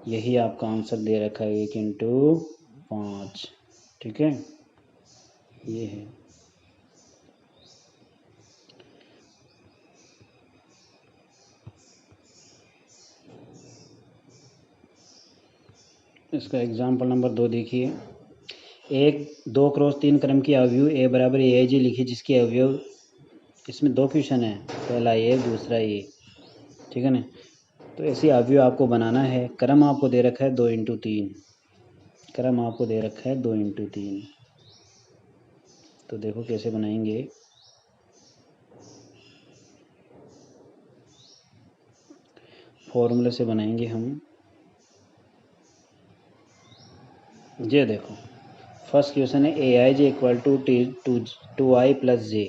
S1: यही आपका आंसर दे रखा है 1 × 5, ठीक है, ये है। इसका एग्जाम्पल नंबर 2 देखिए, एक 2 × 3 क्रम की अवयव ए बराबर ए जी लिखी, जिसकी अवयव, इसमें 2 क्वेश्चन है, पहला ए दूसरा ए, ठीक है ना। तो ऐसी अवयव आपको बनाना है। क्रम आपको दे रखा है 2 × 3, क्रम आपको दे रखा है 2 × 3। तो देखो कैसे बनाएंगे। फॉर्मूले से बनाएंगे हम। ये देखो फर्स्ट क्वेश्चन है a i j equal to two i plus j.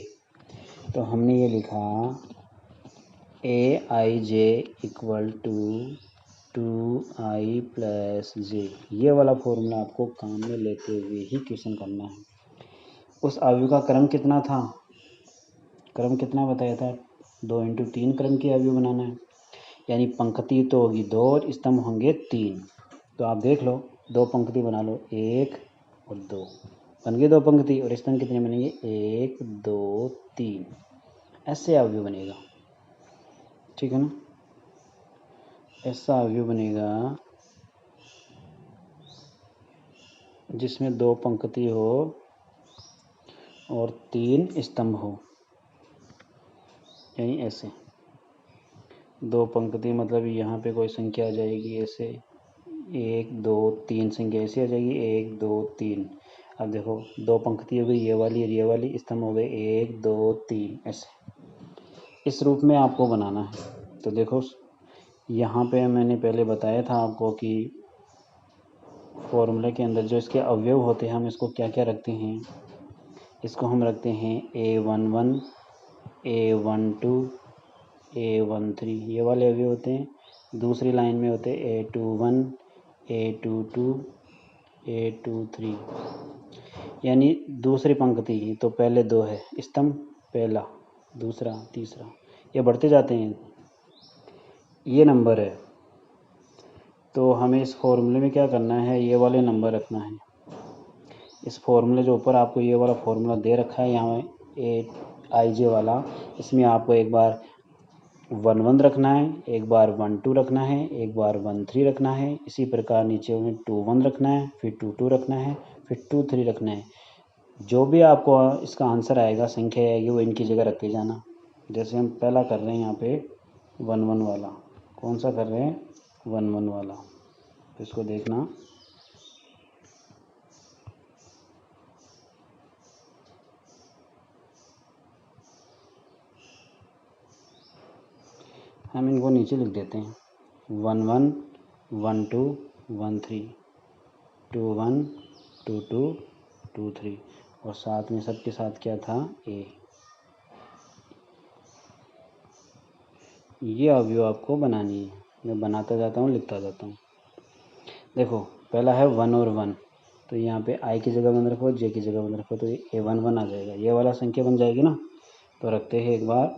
S1: तो हमने ये लिखा a i j equal to 2i plus j. ये वाला फॉर्मूला आपको काम में लेते हुए ही क्वेश्चन करना है। उस अवयव का क्रम कितना था, क्रम कितना बताया था 2 × 3 क्रम की अवयव बनाना है, यानी पंक्ति तो होगी 2 और स्तंभ होंगे 3। तो आप देख लो 2 पंक्ति बना लो, 1 और 2 बन गए 2 पंक्ति, और स्तंभ कितने बनेंगे 1 2 3। ऐसे अवयव बनेगा, ठीक है ना। ऐसा अवयव बनेगा जिसमें 2 पंक्ति हो और 3 स्तंभ हो, यानी ऐसे 2 पंक्ति मतलब यहाँ पे कोई संख्या आ जाएगी ऐसे 1 2 3 संख्या ऐसी आ जाएगी 1 2 3। अब देखो 2 पंक्ति हो गई ये वाली और ये वाली, स्तंभ हो गए 1 2 3, ऐसे इस रूप में आपको बनाना है। तो देखो यहाँ पे मैंने पहले बताया था आपको कि फॉर्मूले के अंदर जो इसके अवयव होते हैं हम इसको क्या क्या रखते हैं। इसको हम रखते हैं A11 A12 A13, ये वाले अवयव होते हैं। दूसरी लाइन में होते हैं A21 A22 A23, यानी दूसरी पंक्ति ही। तो पहले 2 है स्तंभ, पहला दूसरा तीसरा, ये बढ़ते जाते हैं, ये नंबर है। तो हमें इस फॉर्मूले में क्या करना है, ये वाले नंबर रखना है। इस फॉर्मूले जो ऊपर आपको ये वाला फॉर्मूला दे रखा है यहाँ ए आई जे वाला, इसमें आपको एक बार 1 1 रखना है, एक बार 1 2 रखना है, एक बार 1 3 रखना है। इसी प्रकार नीचे में 2 1 रखना है, फिर 2 2 रखना है, फिर 2 3 रखना है। जो भी आपको इसका आंसर आएगा, संख्या आएगी, वो इनकी जगह रखते जाना। जैसे हम पहला कर रहे हैं यहाँ पे 1 1 वाला, कौन सा कर रहे हैं 1 1 वाला, तो इसको देखना। हम इनको नीचे लिख देते हैं 1 1 1 2 1 3 2 1 2 2 2 3, और साथ में सबके साथ क्या था ए। ये अवयव आपको बनानी है, मैं बनाता जाता हूँ लिखता जाता हूँ। देखो पहला है 1 और 1, तो यहाँ पे आई की जगह 1 रखो, जे की जगह 1 रखो, तो ये A11 आ जाएगा, ये वाला संख्या बन जाएगी ना। तो रखते हैं एक बार,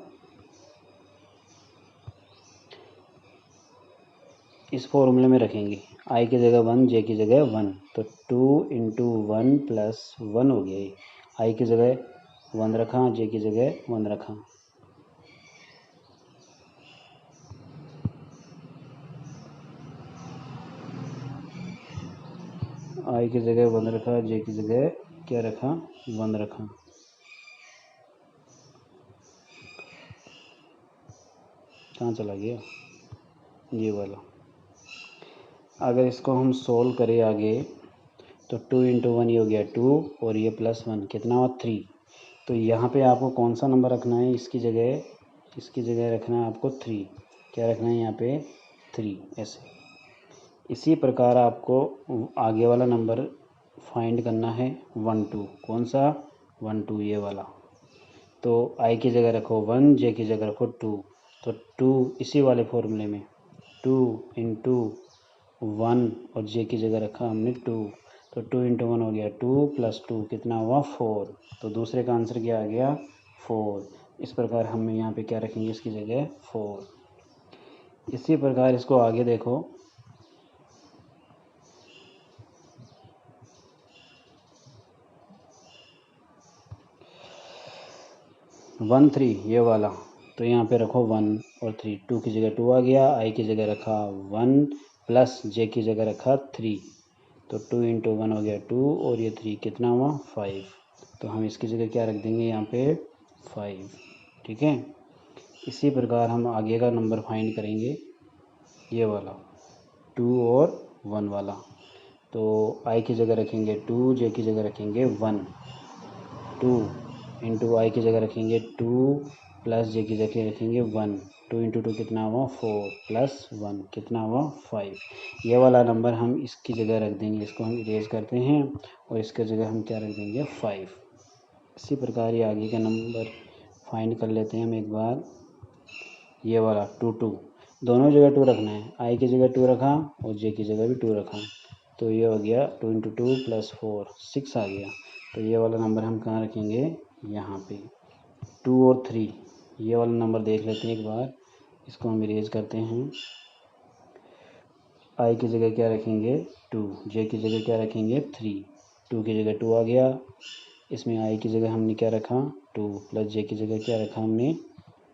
S1: इस फॉर्मूले में रखेंगे आई की जगह 1 जे की जगह 1, तो 2 × 1 + 1 हो गया। आई की जगह 1 रखा, जे की जगह 1 रखा, आई की जगह 1 रखा, जे की जगह क्या रखा 1 रखा। कहाँ चला गया ये वाला। अगर इसको हम सोल्व करें आगे, तो 2 इंटू 1 ये हो गया 2 और ये +1 कितना हुआ 3। तो यहाँ पे आपको कौन सा नंबर रखना है, इसकी जगह रखना है आपको 3। क्या रखना है यहाँ पे 3 ऐसे। इसी प्रकार आपको आगे वाला नंबर फाइंड करना है 1 2। कौन सा 1 2 ये वाला। तो आई की जगह रखो 1, जे की जगह रखो 2। तो 2 इसी वाले फॉर्मूले में 2 इंटू 1 और जे की जगह रखा हमने 2। तो 2 इंटू 1 हो गया 2 + 2 कितना हुआ 4। तो दूसरे का आंसर क्या आ गया 4। इस प्रकार हम यहाँ पे क्या रखेंगे इसकी जगह 4। इसी प्रकार इसको आगे देखो 1 3 ये वाला। तो यहाँ पे रखो 1 और 3। 2 की जगह 2 आ गया, आई की जगह रखा 1 प्लस जे की जगह रखा 3। तो 2 इंटू 1 हो गया 2 और ये 3 कितना हुआ 5। तो हम इसकी जगह क्या रख देंगे यहाँ पे 5। ठीक है। इसी प्रकार हम आगे का नंबर फाइंड करेंगे ये वाला 2 और 1 वाला। तो आई की जगह रखेंगे 2, जे की जगह रखेंगे 1। 2 इंटू आई की जगह रखेंगे 2 प्लस जे की जगह रखेंगे 1। 2 इंटू 2 कितना हुआ 4 प्लस 1 कितना हुआ 5। ये वाला नंबर हम इसकी जगह रख देंगे, इसको हम इरेज करते हैं और इसकी जगह हम क्या रख देंगे 5। इसी प्रकार ये आगे का नंबर फाइंड कर लेते हैं हम एक बार। ये वाला 2 2 दोनों जगह 2 रखना है, आई की जगह 2 रखा और जे की जगह भी 2 रखा। तो ये हो गया 2 इंटू 2 + 4 6 आ गया। तो ये वाला नंबर हम कहाँ रखेंगे यहाँ पे 2 और 3। ये वाला नंबर देख लेते हैं एक बार, इसको हम इरेज करते हैं। आई की जगह क्या रखेंगे 2, जे की जगह क्या रखेंगे 3। 2 की जगह 2 आ गया, इसमें आई की जगह हमने क्या रखा 2 प्लस जे की जगह क्या रखा हमने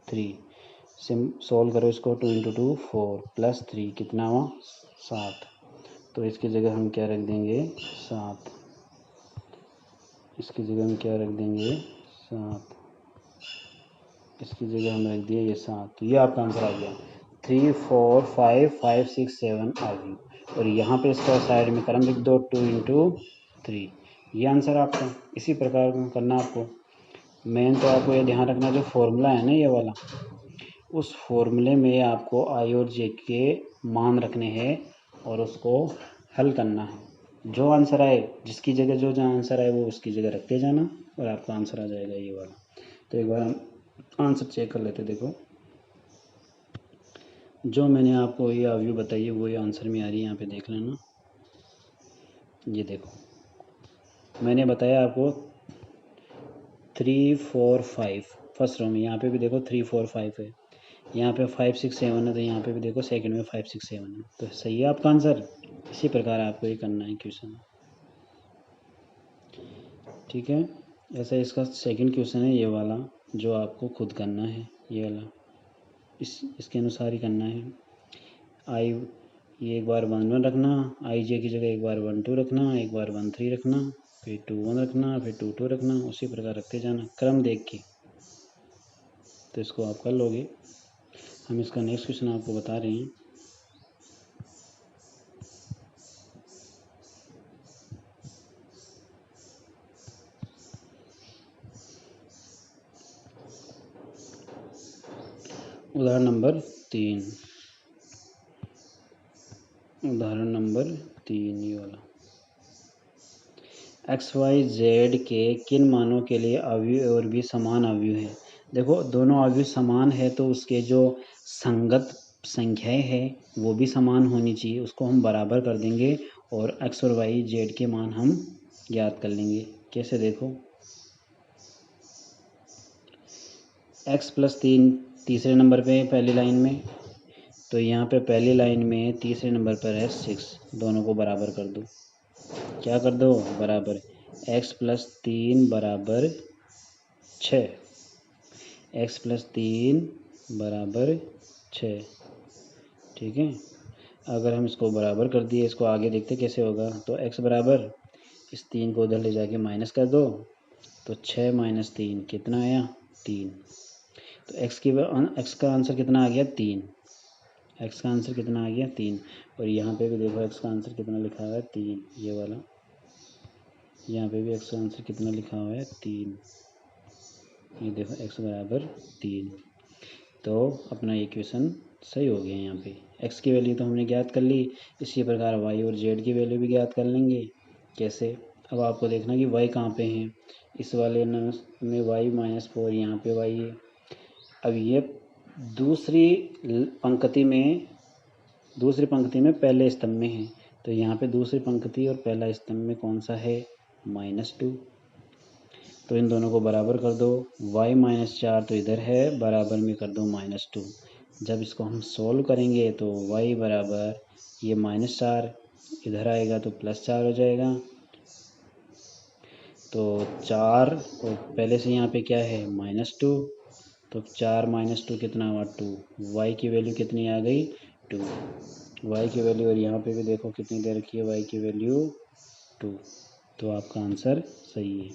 S1: 3। सोल्व करो इसको 2 इंटू 2 4 प्लस 3 कितना हुआ 7। तो इसकी जगह हम क्या रख देंगे 7। इसकी जगह हम क्या रख देंगे 7। इसकी जगह हम रख दिए ये 7। तो ये आपका आंसर आ गया 3 4 5 5 6 7 आ गई। और यहाँ पे इसका साइड में क्रम लिख दो 2 इंटू 3। ये आंसर आपका। इसी प्रकार करना आपको। मेन तो आपको ये ध्यान रखना जो फॉर्मूला है ना ये वाला, उस फॉर्मूले में आपको आई और जे के मान रखने हैं और उसको हल करना है। जो आंसर आए जिसकी जगह जो आंसर आए वो उसकी जगह रखते जाना और आपका आंसर आ जाएगा ये वाला। तो एक बार हम आंसर चेक कर लेते। देखो जो मैंने आपको ये अव्यू बताई है वो ये आंसर में आ रही है, यहाँ पे देख लेना। ये देखो मैंने बताया आपको 3 4 5 फर्स्ट रो में, यहाँ पे भी देखो 3 4 5 है, यहाँ पे 5 6 7 है, तो यहाँ पे भी देखो सेकंड में 5 6 7 है। तो सही है आपका आंसर। इसी प्रकार आपको ये करना है क्वेश्चन। ठीक है। ऐसा इसका सेकंड क्वेश्चन है ये वाला जो आपको खुद करना है, ये वाला इसके अनुसार ही करना है। आई ये एक बार 1 1 रखना, आई जे की जगह एक बार 1 2 रखना, एक बार 1 3 रखना, फिर 2 1 रखना, फिर 2 2 रखना, उसी प्रकार रखते जाना क्रम देख के। तो इसको आप कर लोगे। हम इसका नेक्स्ट क्वेश्चन आपको बता रहे हैं। उदाहरण नंबर 3। उदाहरण नंबर 3 ये वाला XYZ के किन मानों के लिए अवयव और भी समान अवयव है। देखो दोनों अवयव समान है तो उसके जो संगत संख्याएं हैं वो भी समान होनी चाहिए, उसको हम बराबर कर देंगे और X और YZ के मान हम ज्ञात कर लेंगे। कैसे देखो x + 3 तीसरे नंबर पे पहली लाइन में, तो यहाँ पे पहली लाइन में तीसरे नंबर पर है 6, दोनों को बराबर कर दो। क्या कर दो बराबर, x + 3 = 6, x + 3 = 6। ठीक है। अगर हम इसको बराबर कर दिए, इसको आगे देखते कैसे होगा। तो x बराबर इस 3 को उधर ले जाके माइनस कर दो, तो 6 - 3 कितना आया 3। तो x का आंसर कितना आ गया 3। x का आंसर कितना आ गया 3। और यहाँ पे भी देखो x का आंसर कितना लिखा हुआ है 3, ये वाला। यहाँ पे भी x का आंसर कितना लिखा हुआ है 3। ये देखो x बराबर 3। तो अपना इक्वेशन सही हो गया। यहाँ पे x की वैल्यू तो हमने ज्ञात कर ली, इसी प्रकार y और z की वैल्यू भी ज्ञात कर लेंगे। कैसे? अब आपको देखना कि y कहाँ पे है। इस वाले में y-4, यहाँ पे y है। अब ये दूसरी पंक्ति में पहले स्तंभ में है, तो यहाँ पे दूसरी पंक्ति और पहला स्तंभ में कौन सा है? -2। तो इन दोनों को बराबर कर दो। y-4 तो इधर है, बराबर में कर दो -2। जब इसको हम सोल्व करेंगे तो y बराबर ये -4 इधर आएगा तो +4 हो जाएगा। तो 4 और पहले से यहाँ पे क्या है -2, तो 4 - 2 कितना हुआ 2। y की वैल्यू कितनी आ गई 2। y की वैल्यू, और यहाँ पे भी देखो कितनी दे रखी है y की वैल्यू 2। तो आपका आंसर सही है।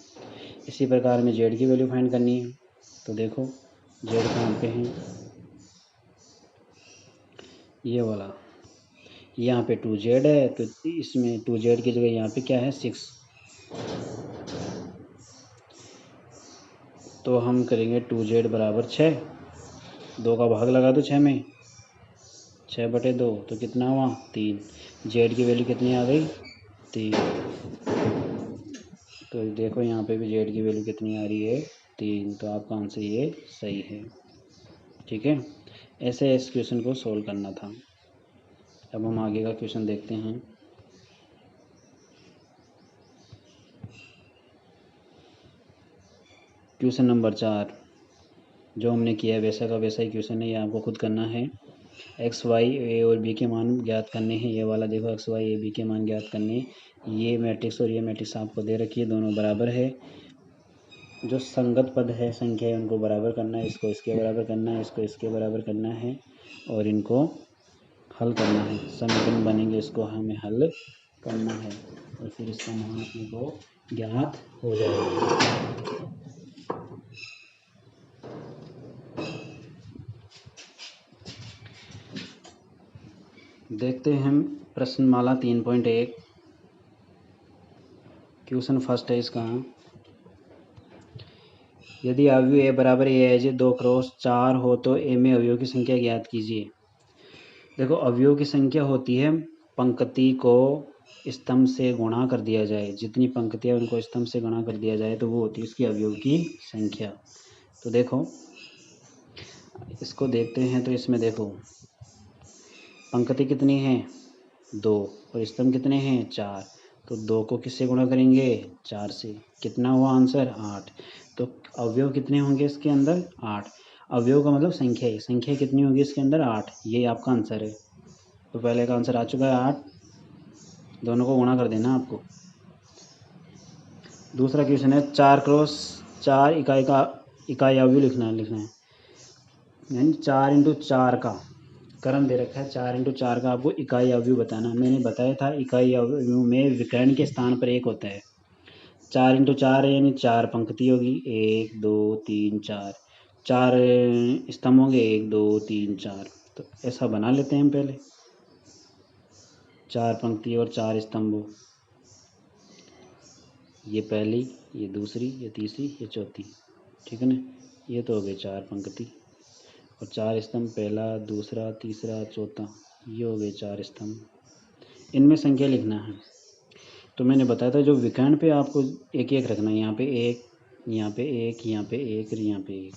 S1: इसी प्रकार में z की वैल्यू फाइंड करनी है। तो देखो z कहाँ पे है, ये वाला, यहाँ पे 2z है, तो इसमें 2z की जगह यहाँ पे क्या है 6। तो हम करेंगे 2z बराबर 6, 2 का भाग लगा दो 6 में, 6/2 तो कितना हुआ 3। z की वैल्यू कितनी आ गई 3। तो देखो यहाँ पे भी z की वैल्यू कितनी आ रही है 3। तो आपका आंसर ये सही है। ठीक है, ऐसे इस क्वेश्चन को सोल्व करना था। अब हम आगे का क्वेश्चन देखते हैं। क्वेश्चन नंबर 4 जो हमने किया है वैसा का वैसा ही क्वेश्चन है, ये आपको खुद करना है। एक्स वाई ए और बी के मान ज्ञात करने हैं। ये वाला देखो एक्स वाई ए बी के मान ज्ञात करने। ये मैट्रिक्स और ये मैट्रिक्स आपको दे रखी है, दोनों बराबर है। जो संगत पद है, संख्या है, उनको बराबर करना है। इसको इसके बराबर करना है, इसको इसके बराबर करना है, और इनको हल करना है। समीकरण बनेंगे, इसको हमें हल करना है, और फिर इसका मान अपने को ज्ञात हो जाएगा। देखते हैं हम प्रश्नमाला 3.1 क्वेश्चन फर्स्ट है इसका। यदि अवयव ए बराबर ए है 2x4 हो तो ए में अवयव की संख्या ज्ञात कीजिए। देखो अवयव की संख्या होती है पंक्ति को स्तंभ से गुणा कर दिया जाए, जितनी पंक्तियां उनको स्तंभ से गुणा कर दिया जाए तो वो होती है उसकी अवयव की संख्या। तो देखो इसको देखते हैं, तो इसमें देखो पंक्ति कितनी है 2 और स्तंभ कितने हैं 4। तो 2 को किससे गुणा करेंगे 4 से, कितना हुआ आंसर 8। तो अवयव कितने होंगे इसके अंदर 8। अवयव का मतलब संख्या है, संख्या कितनी होगी इसके अंदर 8। ये आपका आंसर है। तो पहले का आंसर आ चुका है 8, दोनों को गुणा कर देना आपको। दूसरा क्वेश्चन है 4x4 इकाई अवयव लिखना है, यानी 4 × 4 का क्रम दे रखा है। 4 × 4 का आपको इकाई अवयव बताना। मैंने बताया था इकाई अवयव में विकर्ण के स्थान पर 1 होता है। 4 × 4 यानी 4 पंक्ति होगी, 1 2 3 4, 4 स्तंभ होंगे 1 2 3 4। तो ऐसा बना लेते हैं हम पहले, 4 पंक्ति और 4 स्तंभ, ये पहली, ये दूसरी, ये तीसरी, ये चौथी। ठीक है ना, ये तो हो गए 4 पंक्ति, और 4 स्तंभ पहला दूसरा तीसरा चौथा, ये हो गए 4 स्तंभ। इनमें संख्या लिखना है। तो मैंने बताया था जो विकर्ण पे आपको एक एक रखना है, यहाँ पे 1, यहाँ पे 1, यहाँ पे 1 और यहाँ पे 1,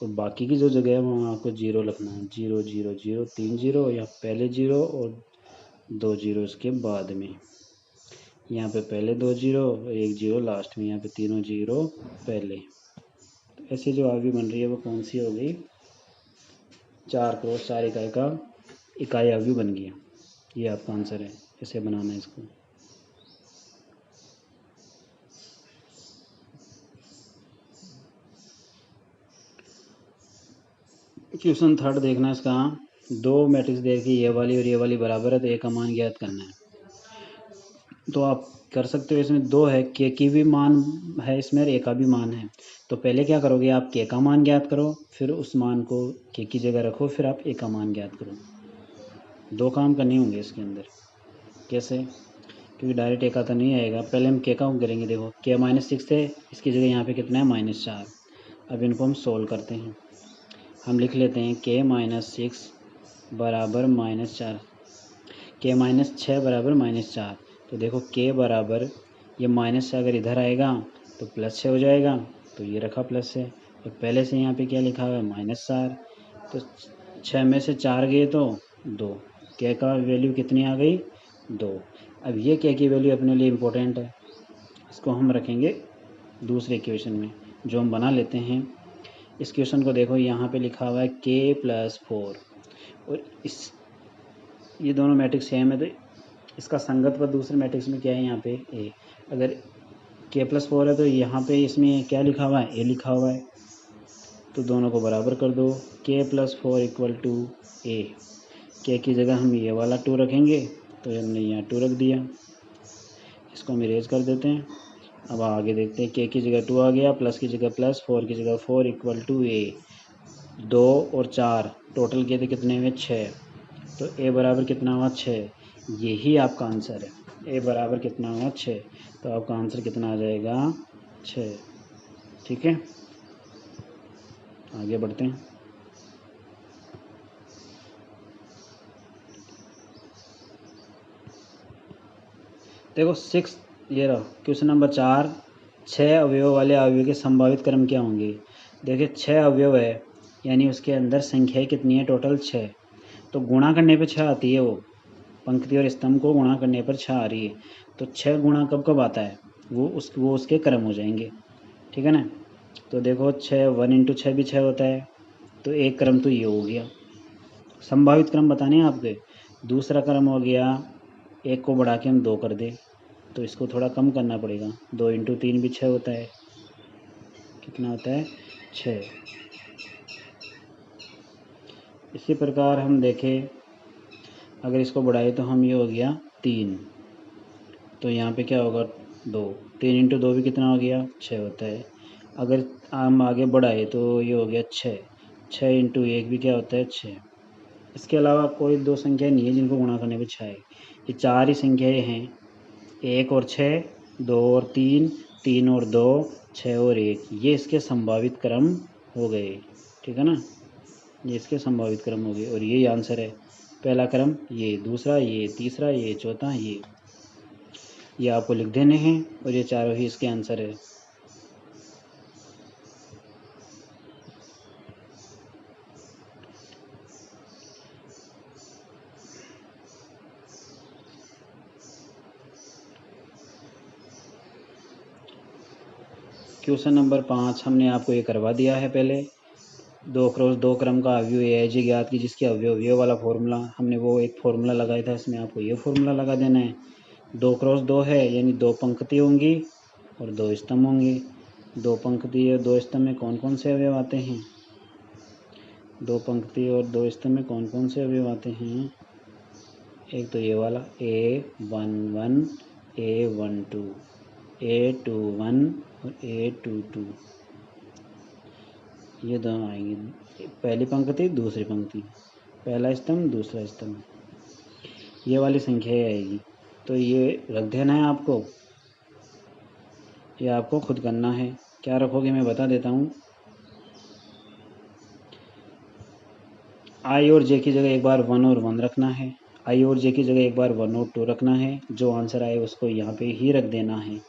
S1: और बाकी की जो जगह है वहाँ आपको 0 लिखना है। 0 0 0 3 0, या पहले 0 और 2 0 इसके बाद में, यहाँ पे पहले 2 0 और 1 0 लास्ट में, यहाँ पे तीनों 0 पहले। तो ऐसे जो अवयव बन रही है वो कौन सी हो गई 4x4 इकाई का इकाई अवयव बन गया। ये आपका आंसर है, ऐसे बनाना है इसको। क्वेश्चन थर्ड देखना है इसका। 2 मैट्रिक्स दे के ये वाली और ये वाली बराबर है, तो ए का मान ज्ञात करना है। तो आप कर सकते हो, इसमें 2 है, के की भी मान है इसमें और ए का भी मान है। तो पहले क्या करोगे आप के का मान ज्ञात करो, फिर उस मान को के की जगह रखो, फिर आप ए का मान ज्ञात करो। 2 काम करने होंगे इसके अंदर। कैसे? क्योंकि डायरेक्ट ए का तो नहीं आएगा। पहले हम के का करेंगे। देखो के -6 थे, इसकी जगह यहाँ पे कितना है -4। अब इनको हम सोल्व करते हैं। हम लिख लेते हैं के -6 बराबर -4, के -6 बराबर -4। तो देखो के बराबर ये माइनस से अगर इधर आएगा तो +6 हो जाएगा, तो ये रखा +6। और पहले से यहाँ पे क्या लिखा हुआ है -4। तो 6 में से 4 गए तो 2, के का वैल्यू कितनी आ गई 2। अब ये के की वैल्यू अपने लिए इम्पोर्टेंट है, इसको हम रखेंगे दूसरे इक्वेशन में जो हम बना लेते हैं। इस क्वेश्चन को देखो, यहाँ पे लिखा हुआ है k+4 और ये दोनों मैट्रिक्स सेम है, तो इसका संगत पद दूसरे मैट्रिक्स में क्या है यहाँ पे ए। अगर k+4 है तो यहाँ पे इसमें क्या लिखा हुआ है, ए लिखा हुआ है, तो दोनों को बराबर कर दो। k+4 = a। के की जगह हम ये वाला 2 रखेंगे, तो हमने यहाँ 2 रख दिया। इसको हम इरेज कर देते हैं। अब आगे देखते हैं, के की जगह 2 आ गया, प्लस की जगह प्लस, 4 की जगह 4 = a। 2 और 4 टोटल किए थे कितने हुए 6, तो a बराबर कितना हुआ 6। यही आपका आंसर है, a बराबर कितना हुआ 6। तो आपका आंसर कितना आ जाएगा 6। ठीक है, आगे बढ़ते हैं। देखो 6 ये रहा क्वेश्चन नंबर 4, 6 अवयव वाले अवयव के संभावित क्रम क्या होंगे। देखिए 6 अवयव है, यानी उसके अंदर संख्याएं कितनी है टोटल 6। तो गुणा करने पे 6 आती है, वो पंक्ति और स्तंभ को गुणा करने पर 6 आ रही है। तो 6 गुणा कब कब आता है, वो उसके क्रम हो जाएंगे। ठीक है ना। तो देखो 6 1 × 6 भी 6 होता है, तो एक क्रम तो ये हो गया। संभावित क्रम बताने हैं आपके। दूसरा क्रम हो गया, एक को बढ़ा के हम 2 कर दें, तो इसको थोड़ा कम करना पड़ेगा। 2 × 3 भी 6 होता है, कितना होता है 6। इसी प्रकार हम देखें, अगर इसको बढ़ाए तो हम ये हो गया 3, तो यहाँ पे क्या होगा 2। 3 × 2 भी कितना हो गया 6 होता है। अगर हम आगे बढ़ाए तो ये हो गया 6। 6 × 1 भी क्या होता है 6। इसके अलावा कोई 2 संख्या नहीं है जिनको गुणा करने पे 6 है। ये 4 ही संख्याएँ हैं, 1 और 6, 2 और 3, 3 और 2, 6 और 1। ये इसके संभावित क्रम हो गए। ठीक है ना, ये इसके संभावित क्रम हो गए और ये आंसर है। पहला क्रम ये, दूसरा ये, तीसरा ये, चौथा ये आपको लिख देने हैं और ये चारों ही इसके आंसर है। क्वेश्चन नंबर 5 हमने आपको ये करवा दिया है पहले। 2x2 क्रम का अवयव AIJ ज्ञात की, जिसके अवयव वाला फॉर्मूला हमने वो एक फॉर्मूला लगाया था, इसमें आपको ये फॉर्मूला लगा देना है। 2x2 है, यानी 2 पंक्ति होंगी और 2 स्तंभ होंगे। 2 पंक्ति और 2 स्तंभ में कौन कौन से अवयव आते हैं, 2 पंक्ति और 2 स्तंभ में कौन कौन से अवयव आते हैं। एक तो ये वाला A11, A12, A21 और A22, ये दोनों आएंगे। पहली पंक्ति दूसरी पंक्ति, पहला स्तंभ दूसरा स्तंभ, ये वाली संख्या आएगी। तो ये रख देना है आपको, ये आपको खुद करना है। क्या रखोगे मैं बता देता हूँ। I और J की जगह एक बार 1 और 1 रखना है, I और J की जगह एक बार 1 और 2 रखना है। जो आंसर आए उसको यहाँ पे ही रख देना है।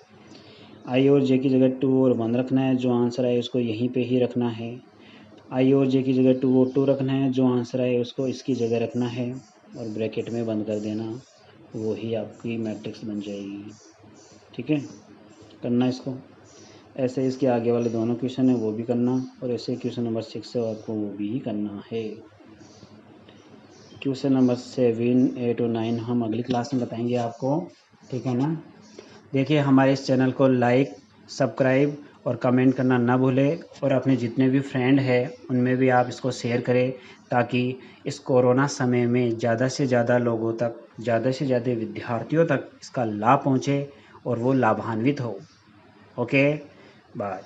S1: I और J की जगह 2 और 1 रखना है, जो आंसर आए उसको यहीं पे ही रखना है। I और J की जगह 2 और 2 रखना है, जो आंसर आए उसको इसकी जगह रखना है और ब्रैकेट में बंद कर देना, वो ही आपकी मैट्रिक्स बन जाएगी। ठीक है, करना इसको। ऐसे इसके आगे वाले दोनों क्वेश्चन है वो भी करना, और ऐसे क्वेश्चन नंबर 6 है आपको वो भी करना है। क्वेश्चन नंबर 7, 8 और 9 हम अगली क्लास में बताएंगे आपको। ठीक है ना। देखिए हमारे इस चैनल को लाइक, सब्सक्राइब और कमेंट करना ना भूलें, और अपने जितने भी फ्रेंड हैं उनमें भी आप इसको शेयर करें, ताकि इस कोरोना समय में ज़्यादा से ज़्यादा लोगों तक, ज़्यादा से ज़्यादा विद्यार्थियों तक इसका लाभ पहुँचे और वो लाभान्वित हो। Okay, bye.